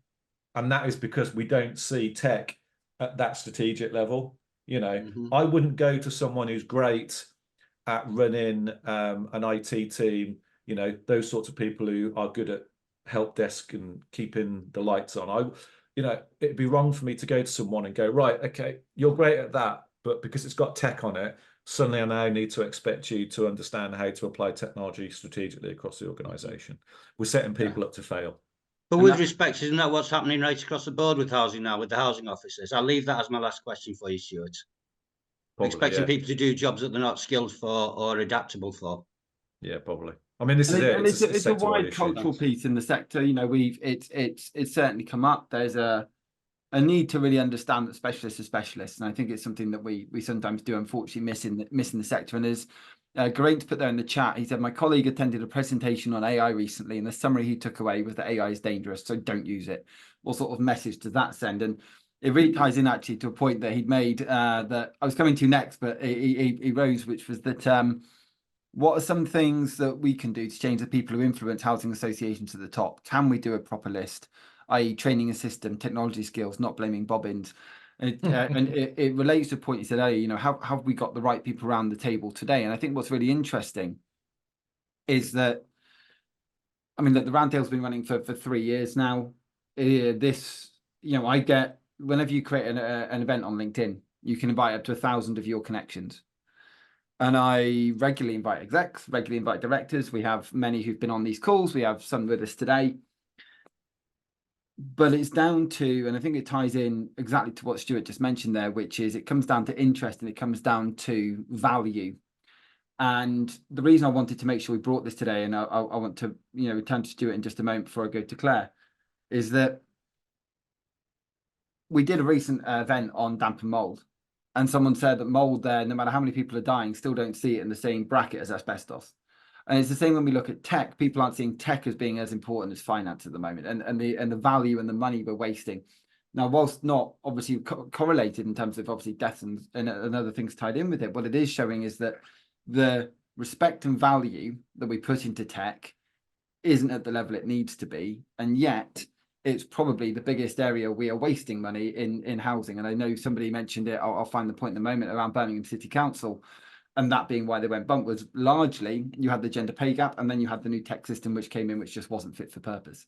And that is because we don't see tech at that strategic level. You know, I wouldn't go to someone who's great at running an IT team, you know, those sorts of people who are good at help desk and keeping the lights on. You know, it'd be wrong for me to go to someone and go, right, okay, you're great at that, but because it's got tech on it, suddenly I now need to expect you to understand how to apply technology strategically across the organisation. We're setting people up to fail. But with respect, isn't that what's happening right across the board with housing now, with the housing officers? I'll leave that as my last question for you, Stuart. Probably, expecting people to do jobs that they're not skilled for or adaptable for. Yeah, probably. I mean, this is it. It's a wide cultural piece in the sector. You know, it's certainly come up. There's a need to really understand that specialists are specialists, and I think it's something that we sometimes do unfortunately miss in the sector. And as Geraint put there in the chat, he said, my colleague attended a presentation on AI recently, and the summary he took away was that AI is dangerous, so don't use it. What sort of message does that send? And it really ties in actually to a point that he'd made that I was coming to next, but he rose, which was that what are some things that we can do to change the people who influence housing associations at the top? Can we do a proper list, i.e. training a system, technology skills, not blaming bobbins? And it relates to a point you said earlier, you know, how have we got the right people around the table today? And I think what's really interesting is that, I mean, that the Roundtable's been running for 3 years now. This, you know, I get, whenever you create an event on LinkedIn, you can invite up to 1,000 of your connections. And I regularly invite execs, regularly invite directors. We have many who've been on these calls. We have some with us today. But it's down to, and I think it ties in exactly to what Stuart just mentioned there, which is it comes down to interest and it comes down to value. And the reason I wanted to make sure we brought this today, and I want to, you know, return to Stuart in just a moment before I go to Claire, is that we did a recent event on damp and mold. And someone said that mold there, no matter how many people are dying, still don't see it in the same bracket as asbestos. And it's the same when we look at tech. People aren't seeing tech as being as important as finance at the moment, and the value and the money we're wasting. Now, whilst not obviously correlated in terms of obviously deaths and other things tied in with it, what it is showing is that the respect and value that we put into tech isn't at the level it needs to be, and yet it's probably the biggest area we are wasting money in housing. And I know somebody mentioned it, I'll find the point in a moment, around Birmingham City Council, and that being why they went bump was largely you had the gender pay gap, and then you had the new tech system which came in, which just wasn't fit for purpose.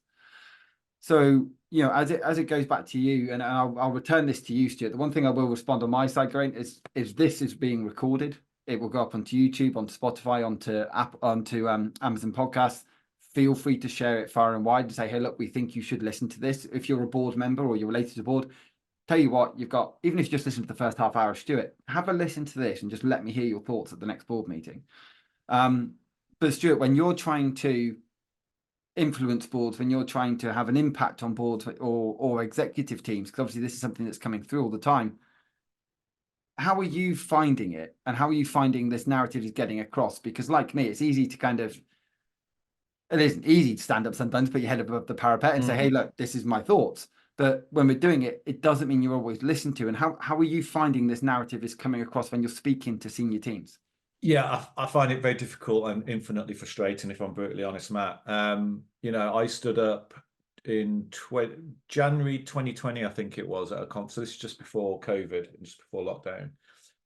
So, you know, as it goes back to you, and I'll return this to you, Stuart, the one thing I will respond on my side, Geraint, is this is being recorded. It will go up onto YouTube, onto Spotify, onto Amazon Podcasts. feel free to share it far and wide and say, hey, look, we think you should listen to this. If you're a board member or you're related to the board, tell you what, you've got, even if you just listen to the first half hour of Stuart, have a listen to this and just let me hear your thoughts at the next board meeting. But Stuart, when you're trying to influence boards, when you're trying to have an impact on boards or executive teams, because obviously this is something that's coming through all the time, how are you finding it, and how are you finding this narrative is getting across? Because like me, it's easy to kind of, it isn't easy to stand up sometimes, put your head above the parapet and say, hey, look, this is my thoughts. But when we're doing it, it doesn't mean you're always listened to. And how are you finding this narrative is coming across when you're speaking to senior teams? Yeah, I find it very difficult and infinitely frustrating, if I'm brutally honest, Matt. You know, I stood up in January 2020, I think it was, at a conference. So this is just before COVID, just before lockdown,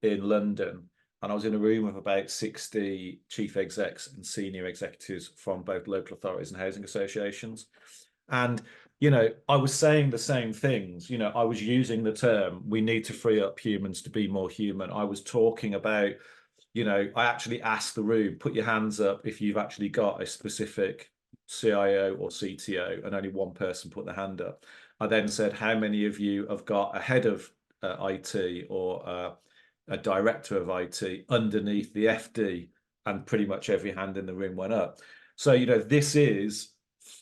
in London. And I was in a room of about 60 chief execs and senior executives from both local authorities and housing associations. And, you know, I was saying the same things. You know, I was using the term, we need to free up humans to be more human. I was talking about, you know, I actually asked the room, put your hands up if you've actually got a specific CIO or CTO, and only one person put their hand up. I then said, how many of you have got a head of IT or a director of IT underneath the FD? And pretty much every hand in the room went up. So, you know, this is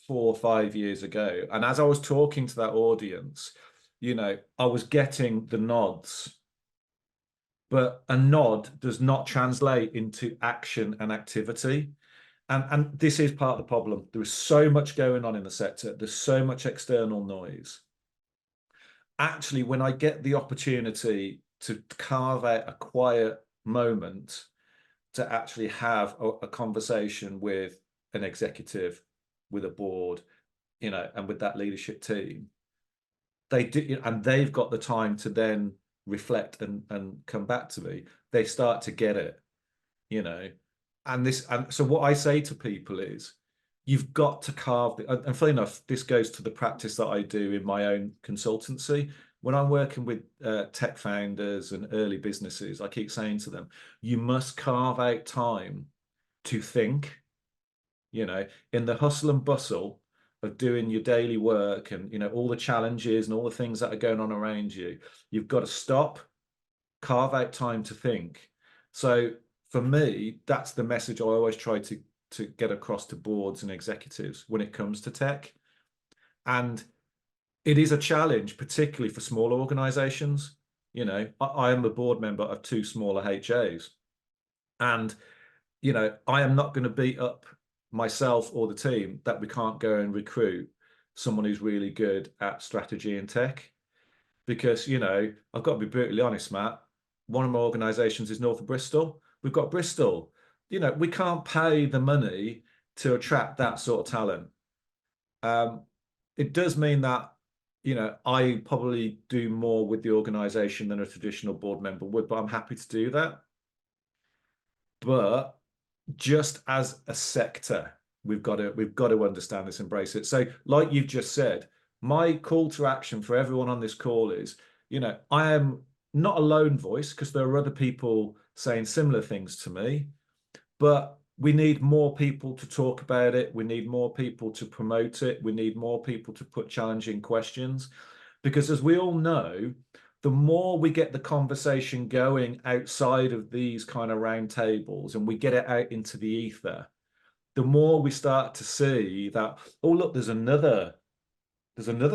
4 or 5 years ago. And as I was talking to that audience, you know, I was getting the nods. But a nod does not translate into action and activity. And this is part of the problem. There is so much going on in the sector. There's so much external noise. Actually, when I get the opportunity to carve out a quiet moment to actually have a conversation with an executive, with a board, you know, and with that leadership team, they do, and they've got the time to then reflect and come back to me, they start to get it, you know. And so what I say to people is, you've got to carve and funny enough, this goes to the practice that I do in my own consultancy. When I'm working with tech founders and early businesses, I keep saying to them, you must carve out time to think, you know, in the hustle and bustle of doing your daily work and, you know, all the challenges and all the things that are going on around you. You've got to stop, carve out time to think. So for me, that's the message I always try to get across to boards and executives when it comes to tech. And it is a challenge, particularly for smaller organizations. You know, I am a board member of 2 smaller HAs. And, you know, I am not going to beat up myself or the team that we can't go and recruit someone who's really good at strategy and tech. Because, you know, I've got to be brutally honest, Matt, one of my organizations is north of Bristol. We've got Bristol. You know, we can't pay the money to attract that sort of talent. It does mean that, you know, I probably do more with the organization than a traditional board member would, but I'm happy to do that. But just as a sector, we've got to understand this, embrace it. So like you've just said, my call to action for everyone on this call is, you know, I am not a lone voice because there are other people saying similar things to me, but we need more people to talk about it. We need more people to promote it. We need more people to put challenging questions, because as we all know, the more we get the conversation going outside of these kind of round tables and we get it out into the ether, the more we start to see that, oh, look, there's another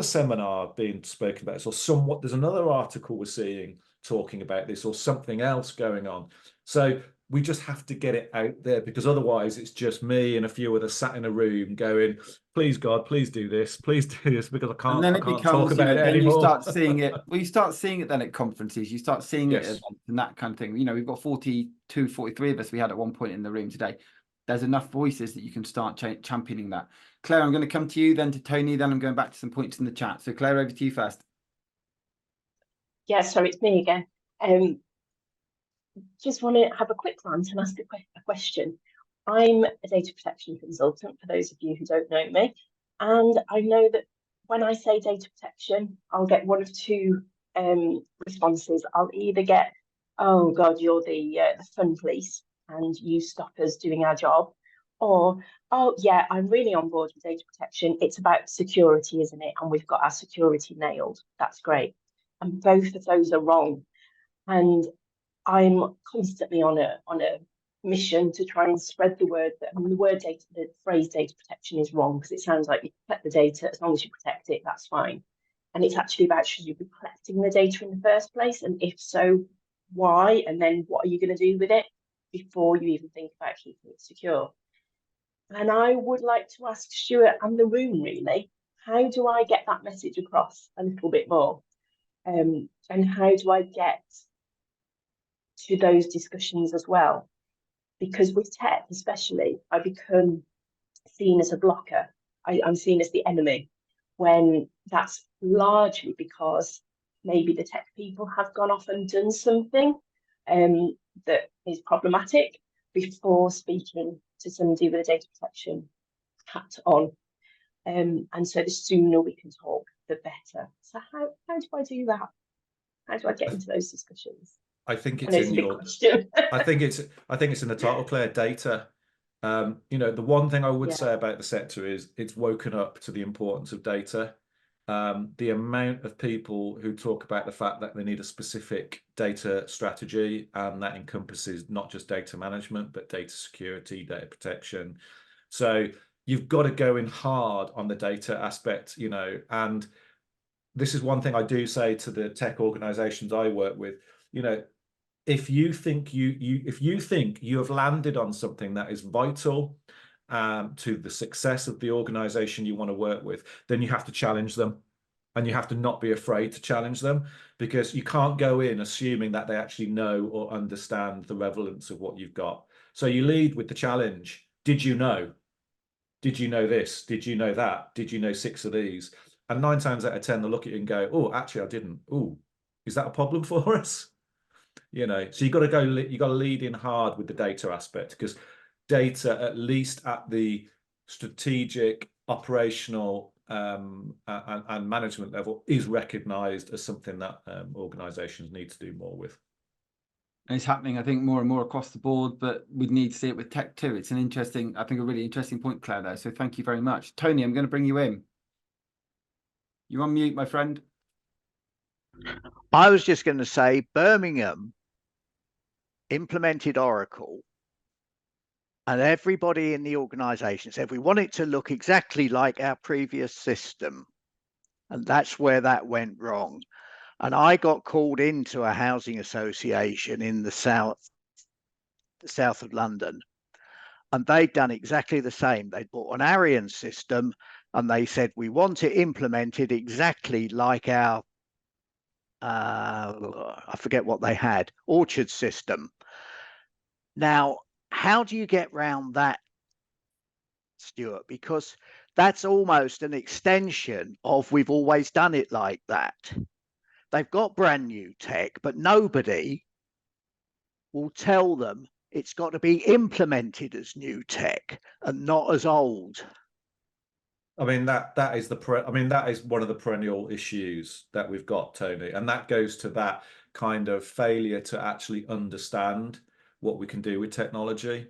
seminar being spoken about this, or somewhat, there's another article we're seeing talking about this, or something else going on. So we just have to get it out there, because otherwise it's just me and a few others sat in a room going, please God, please do this, because I can't, and then I it can't becomes, talk about it anymore. You start seeing it. Well, you start seeing it then at conferences, you start seeing it Yes. at events and that kind of thing. You know, we've got 42, 43 of us we had at one point in the room today. There's enough voices that you can start championing that. Claire, I'm going to come to you, then to Tony, then I'm going back to some points in the chat. So Claire, over to you first. Yeah, sorry, it's me again. Just want to have a quick rant and ask a question. I'm a data protection consultant, for those of you who don't know me. And I know that when I say data protection, I'll get one of 2 responses. I'll either get, oh God, you're the fun police and you stop us doing our job. Or, oh yeah, I'm really on board with data protection. It's about security, isn't it? And we've got our security nailed. That's great. And both of those are wrong. And I'm constantly on a mission to try and spread the word that, I mean, the phrase data protection is wrong, because it sounds like you protect the data. As long as you protect it, that's fine. And it's actually about, should you be collecting the data in the first place? And if so, why? And then what are you going to do with it before you even think about keeping it secure? And I would like to ask Stewart and the room, really, how do I get that message across a little bit more? And how do I get to those discussions as well? Because with tech, especially, I become seen as a blocker. I'm seen as the enemy, when that's largely because maybe the tech people have gone off and done something that is problematic before speaking to somebody with a data protection hat on. And so the sooner we can talk, the better. So how do I do that? How do I get into those discussions? I think I it's know it's in a big your. question. I think it's in the title, Claire. Data. You know, the one thing I would Yeah. say about the sector is it's woken up to the importance of data. The amount of people who talk about the fact that they need a specific data strategy, and that encompasses not just data management, but data security, data protection. So you've got to go in hard on the data aspect, you know, and this is one thing I do say to the tech organizations I work with, you know, if you think you have landed on something that is vital to the success of the organization you want to work with, then you have to challenge them, and you have to not be afraid to challenge them, because you can't go in assuming that they actually know or understand the relevance of what you've got. So you lead with the challenge. Did you know? Did you know this? Did you know that? Did you know 6 of these? And 9 times out of 10, they'll look at you and go, oh, actually, I didn't. Oh, is that a problem for us? You know, so you've got to go, you got to lead in hard with the data aspect, because data, at least at the strategic, operational and management level, is recognized as something that organizations need to do more with. And it's happening, I think, more and more across the board, but we need to see it with tech too. It's an interesting, I think, a really interesting point, Claire, there. So thank you very much. Tony, I'm going to bring you in. You're on mute, my friend. I was just going to say Birmingham implemented Oracle, and everybody in the organization said we want it to look exactly like our previous system. And that's where that went wrong. And I got called into a housing association in the south of London, and they'd done exactly the same. They'd bought an Arian system, and they said, we want it implemented exactly like our I forget what they had, orchard system. Now, how do you get round that, Stewart? Because that's almost an extension of we've always done it like that. They've got brand new tech, but nobody will tell them it's got to be implemented as new tech and not as old. I mean, that is that is one of the perennial issues that we've got, Tony, and that goes to that kind of failure to actually understand what we can do with technology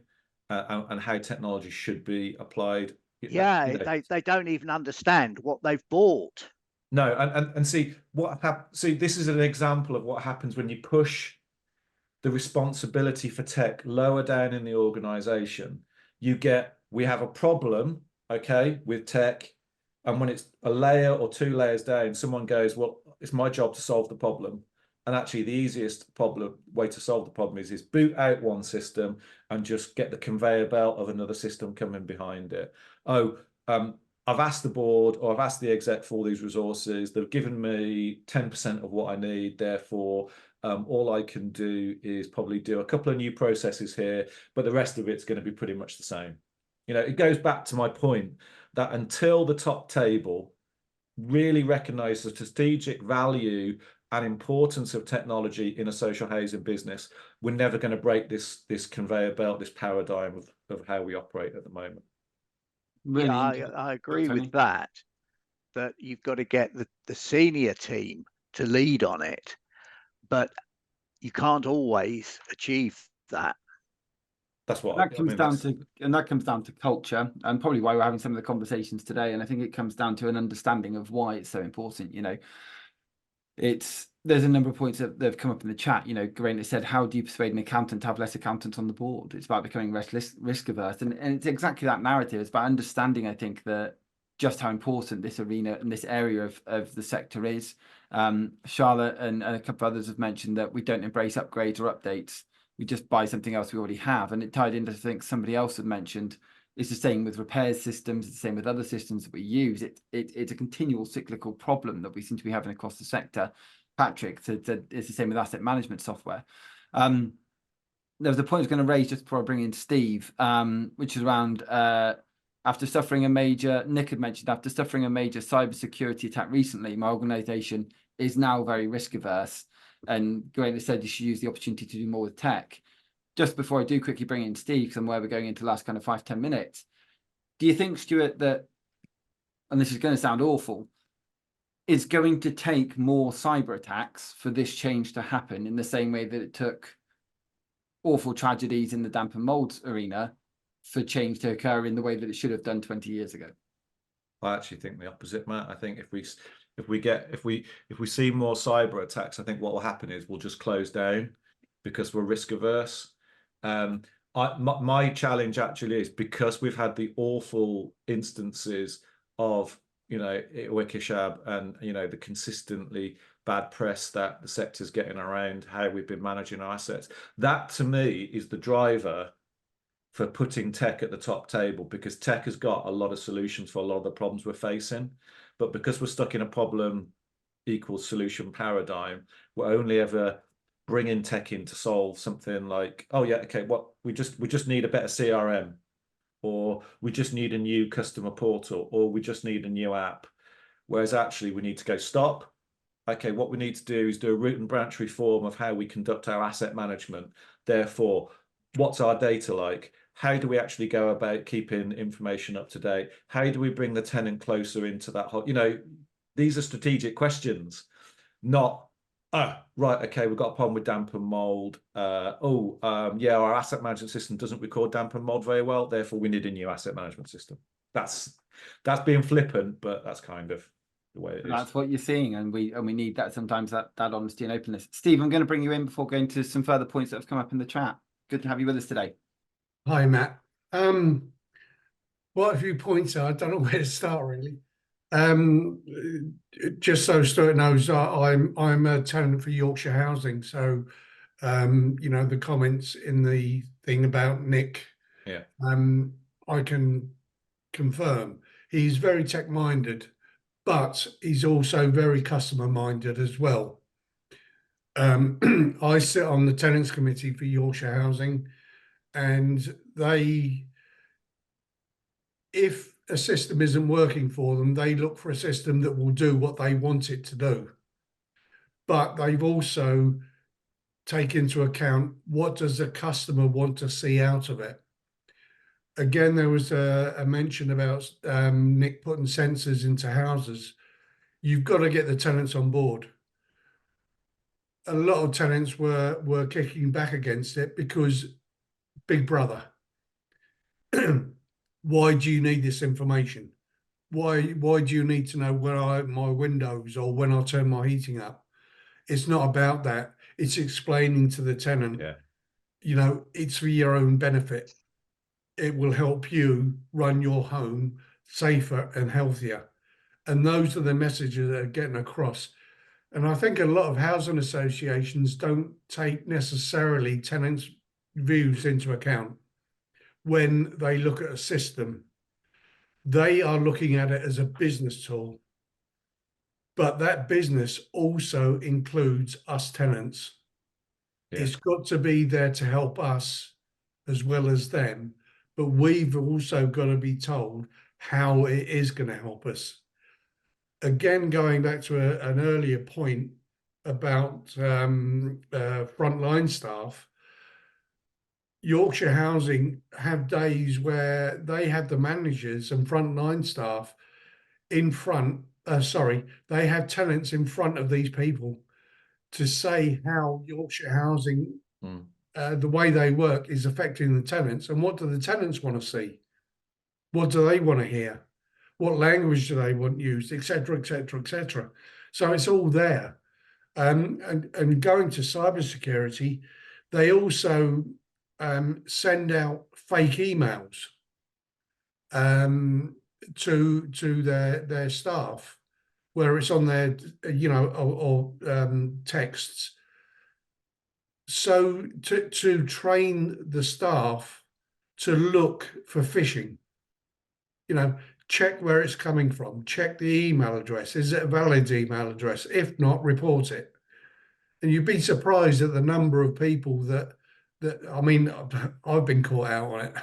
and how technology should be applied. Yeah, you know, they don't even understand what they've bought. No, and see this is an example of what happens when you push the responsibility for tech lower down in the organization. We have a problem, okay, with tech, and when it's a layer or 2 layers down, someone goes, well, it's my job to solve the problem. And actually the easiest way to solve the problem is boot out one system and just get the conveyor belt of another system coming behind it. I've asked the board, or I've asked the exec for all these resources. They've given me 10% of what I need. Therefore, all I can do is probably do a couple of new processes here, but the rest of it's going to be pretty much the same. You know, it goes back to my point that until the top table really recognize the strategic value and importance of technology in a social housing business, we're never going to break this conveyor belt, this paradigm of how we operate at the moment. Really, yeah, I agree with that you've got to get the senior team to lead on it, but you can't always achieve that. That's what That I comes mean. down to, and that comes down to culture, and probably why we're having some of the conversations today. And I think it comes down to an understanding of why it's so important. You know, there's a number of points that have come up in the chat. You know, Garena said, how do you persuade an accountant to have less accountants on the board? It's about becoming less risk averse, and it's exactly that narrative. It's about understanding, I think, that just how important this arena and this area of the sector is. Charlotte and a couple of others have mentioned that we don't embrace upgrades or updates. We just buy something else we already have. And it tied into, I think somebody else had mentioned, it's the same with repairs systems, it's the same with other systems that we use. It's a continual cyclical problem that we seem to be having across the sector. Patrick, it's the same with asset management software. There was a point I was going to raise just before I bring in Steve, which is around after suffering a major, Nick had mentioned, after suffering a major cybersecurity attack recently, my organization is now very risk averse. And Garena said you should use the opportunity to do more with tech. Just before I do quickly bring in Steve, because I'm where we're going into the last kind of 5-10 minutes, do you think, Stuart, that, and this is going to sound awful, it's going to take more cyber attacks for this change to happen in the same way that it took awful tragedies in the damp and mold arena for change to occur in the way that it should have done 20 years ago? I actually think the opposite, Matt. I think if we see more cyber attacks, I think what will happen is we'll just close down because we're risk averse. My challenge actually is, because we've had the awful instances of, you know, Wikishab and, you know, the consistently bad press that the sector's getting around how we've been managing our assets. That to me is the driver for putting tech at the top table, because tech has got a lot of solutions for a lot of the problems we're facing. But because we're stuck in a problem equals solution paradigm, we're only ever bringing tech in to solve something like, oh yeah, okay, what we just need a better CRM, or we just need a new customer portal, or we just need a new app. Whereas actually we need to go, stop. Okay, what we need to do is do a root and branch reform of how we conduct our asset management. Therefore, what's our data like? How do we actually go about keeping information up to date? How do we bring the tenant closer into that whole, you know, these are strategic questions, not, right, okay, we've got a problem with damp and mold. Yeah, our asset management system doesn't record damp and mold very well, therefore we need a new asset management system. That's being flippant, but that's kind of the way it is. That's what you're seeing, and we need that sometimes, that honesty and openness. Steve, I'm going to bring you in before going to some further points that have come up in the chat. Good to have you with us today. Hi, Matt. Quite a few points there. I don't know where to start, really. Just so Stuart knows, I'm a tenant for Yorkshire Housing, so you know, the comments in the thing about Nick, yeah, I can confirm he's very tech minded, but he's also very customer minded as well. I sit on the tenants committee for Yorkshire Housing, and if a system isn't working for them, they look for a system that will do what they want it to do. But they've also taken into account, what does the customer want to see out of it? Again, there was a mention about Nick putting sensors into houses. You've got to get the tenants on board. A lot of tenants were kicking back against it because Big Brother. Why do you need this information? Why do you need to know when I open my windows or when I turn my heating up? It's not about that. It's explaining to the tenant, you know, it's for your own benefit. It will help you run your home safer and healthier. And those are the messages that are getting across. And I think a lot of housing associations don't take necessarily tenants' views into account when they look at a system. They are looking at it as a business tool, but that business also includes us tenants. It's got to be there to help us as well as them, but we've also got to be told how it is going to help us. Again, going back to an earlier point about frontline staff, Yorkshire Housing have days where they have the managers and frontline staff in front, they have tenants in front of these people to say how Yorkshire Housing the way they work is affecting the tenants, and what do the tenants want to see? What do they want to hear? What language do they want used, etc., etc., etc. So it's all there. And going to cybersecurity, they also send out fake emails to their staff, where it's on their, or texts. So to train the staff to look for phishing, check where it's coming from, check the email address. Is it a valid email address? If not, report it. And you'd be surprised at the number of people that I mean, I've been caught out on it.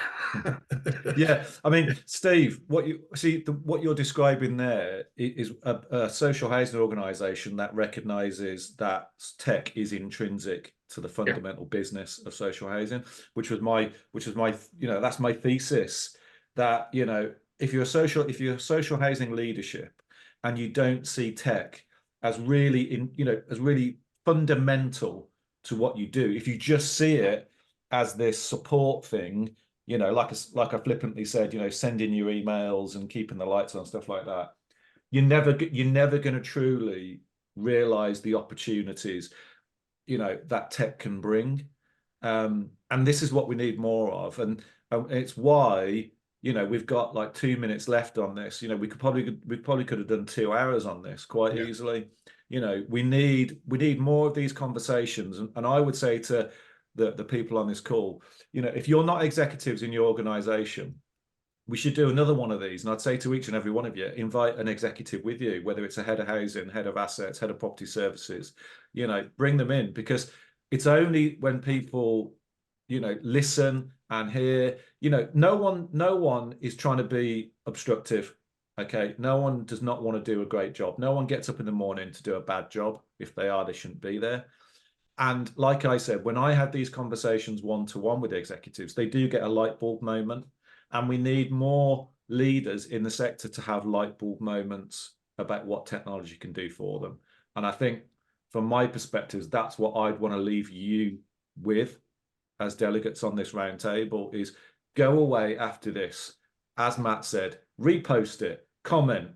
Yeah, I mean, Steve, what you're describing there is a social housing organisation that recognises that tech is intrinsic to the fundamental business of social housing, which was my that's my thesis, that if you're social housing leadership and you don't see tech as really as really fundamental to what you do, if you just see it as this support thing, like I flippantly said, sending your emails and keeping the lights on, stuff like that, you're never going to truly realize the opportunities that tech can bring, and this is what we need more of, and it's why we've got like 2 minutes left on this. We probably could have done 2 hours on this quite easily. We need more of these conversations, and I would say to the people on this call, if you're not executives in your organization, we should do another one of these. And I'd say to each and every one of you, invite an executive with you, whether it's a head of housing, head of assets, head of property services, bring them in, because it's only when people, listen and hear, no one is trying to be obstructive. Okay. No one does not want to do a great job. No one gets up in the morning to do a bad job. If they are, they shouldn't be there. And like I said, when I have these conversations one-to-one with executives, they do get a light bulb moment. And we need more leaders in the sector to have light bulb moments about what technology can do for them. And I think from my perspective, that's what I'd want to leave you with as delegates on this roundtable, is go away after this, as Matt said, repost it, comment,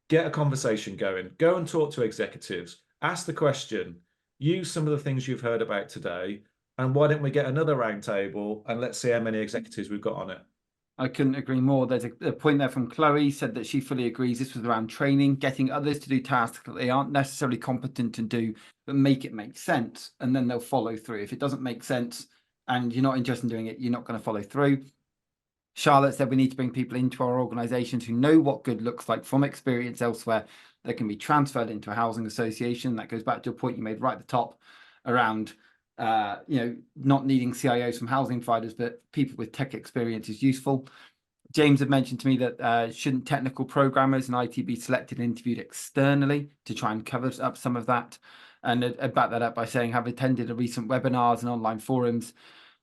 get a conversation going, go and talk to executives, ask the question, use some of the things you've heard about today, and why don't we get another roundtable and let's see how many executives we've got on it. I couldn't agree more. There's a point there from Chloe, said that she fully agrees. This was around training, getting others to do tasks that they aren't necessarily competent to do, but make it make sense, and then they'll follow through. If it doesn't make sense and you're not interested in doing it, you're not going to follow through. Charlotte said we need to bring people into our organisations who know what good looks like from experience elsewhere that can be transferred into a housing association. That goes back to a point you made right at the top around not needing CIOs from housing providers, but people with tech experience is useful. James had mentioned to me that shouldn't technical programmers and IT be selected and interviewed externally to try and cover up some of that? And I'd back that up by saying, have attended a recent webinars and online forums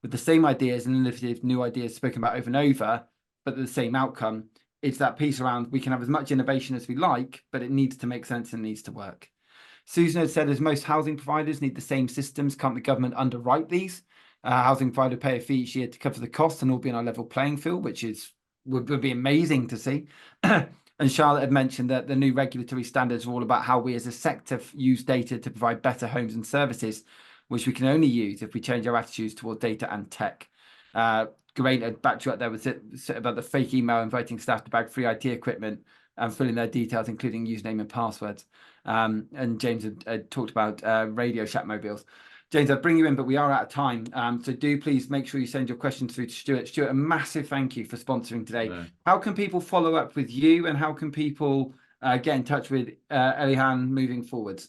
with the same ideas and innovative new ideas spoken about over and over, but the same outcome. It's that piece around we can have as much innovation as we like, but it needs to make sense and needs to work. Susan had said, as most housing providers need the same systems, can't the government underwrite these? Housing provider pay a fee each year to cover the cost and all be on a level playing field, which would be amazing to see. And Charlotte had mentioned that the new regulatory standards are all about how we as a sector use data to provide better homes and services, which we can only use if we change our attitudes toward data and tech. Great, I'd back you up there with it about the fake email inviting staff to bag free IT equipment and fill in their details, including username and passwords. And James had talked about Radio Shack mobiles. James, I'll bring you in, but we are out of time. So do please make sure you send your questions through to Stewart. Stewart, a massive thank you for sponsoring today. No. How can people follow up with you, and how can people get in touch with Elehan moving forwards?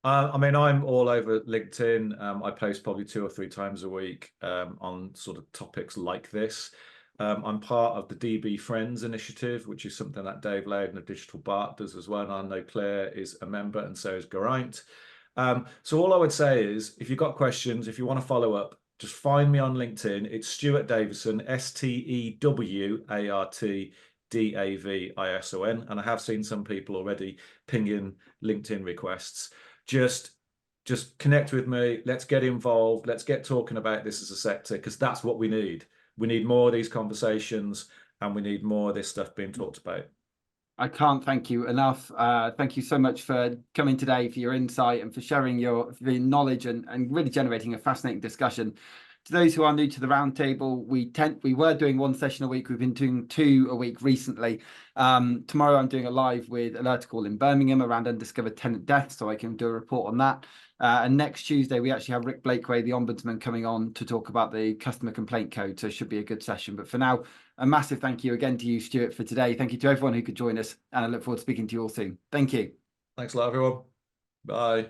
I mean, I'm all over LinkedIn. I post probably 2 or 3 times a week on sort of topics like this. I'm part of the DB Friends initiative, which is something that Dave Loudon of Digital Bart does as well. And I know Claire is a member, and so is Geraint. So all I would say is, if you've got questions, if you want to follow up, just find me on LinkedIn. It's Stewart Davison, STEWARTDAVISON. And I have seen some people already pinging LinkedIn requests. Just just connect with me. Let's get involved. Let's get talking about this as a sector, because that's what we need. We need more of these conversations, and we need more of this stuff being talked about. I can't thank you enough. Thank you so much for coming today, for your insight and for sharing your knowledge and really generating a fascinating discussion. To those who are new to the roundtable, we were doing one session a week. We've been doing 2 a week recently. Tomorrow I'm doing a live with Alertical in Birmingham around undiscovered tenant deaths, so I can do a report on that. And next Tuesday, we actually have Rick Blakeway, the Ombudsman, coming on to talk about the customer complaint code. So it should be a good session. But for now, a massive thank you again to you, Stuart, for today. Thank you to everyone who could join us. And I look forward to speaking to you all soon. Thank you. Thanks a lot, everyone. Bye.